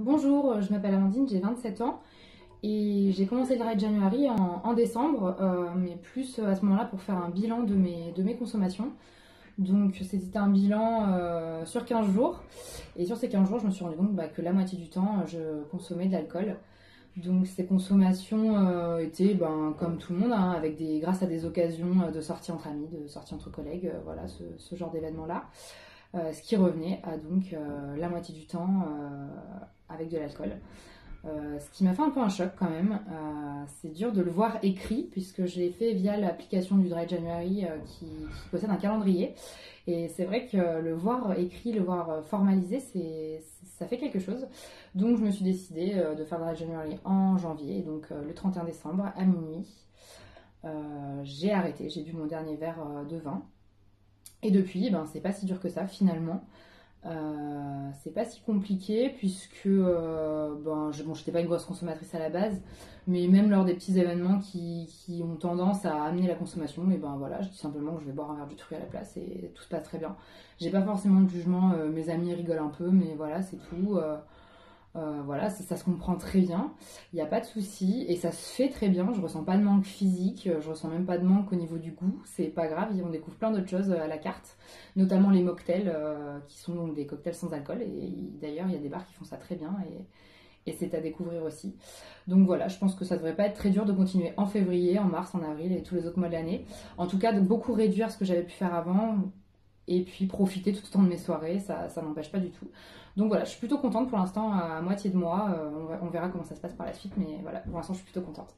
Bonjour, je m'appelle Amandine, j'ai 27 ans et j'ai commencé le Dry January en décembre, mais plus à ce moment-là pour faire un bilan de mes consommations. Donc c'était un bilan sur 15 jours et sur ces 15 jours je me suis rendu compte que la moitié du temps je consommais de l'alcool. Donc ces consommations étaient comme tout le monde, hein, grâce à des occasions de sorties entre amis, de sorties entre collègues, voilà ce genre d'événement-là. Ce qui revenait à donc la moitié du temps avec de l'alcool. Ce qui m'a fait un peu un choc quand même. C'est dur de le voir écrit puisque je l'ai fait via l'application du Dry January qui possède un calendrier. Et c'est vrai que le voir écrit, le voir formalisé, ça fait quelque chose. Donc je me suis décidée de faire le Dry January en janvier, et donc le 31 décembre à minuit. J'ai arrêté, j'ai bu mon dernier verre de vin. Et depuis, c'est pas si dur que ça finalement. C'est pas si compliqué puisque j'étais pas une grosse consommatrice à la base, mais même lors des petits événements qui ont tendance à amener la consommation, et ben voilà, je dis simplement que je vais boire un verre de truc à la place et tout se passe très bien. J'ai pas forcément de jugement, mes amis rigolent un peu, mais voilà, c'est tout. Voilà, ça se comprend très bien, il n'y a pas de souci et ça se fait très bien. Je ressens pas de manque physique, je ressens même pas de manque au niveau du goût, c'est pas grave. On découvre plein d'autres choses à la carte, notamment les mocktails qui sont donc des cocktails sans alcool. Et d'ailleurs, il y a des bars qui font ça très bien et c'est à découvrir aussi. Donc voilà, je pense que ça devrait pas être très dur de continuer en février, en mars, en avril et tous les autres mois de l'année. En tout cas, de beaucoup réduire ce que j'avais pu faire avant et puis profiter tout le temps de mes soirées, ça n'empêche pas du tout. Donc voilà, je suis plutôt contente pour l'instant, à moitié de moi. On verra comment ça se passe par la suite, mais voilà, pour l'instant je suis plutôt contente.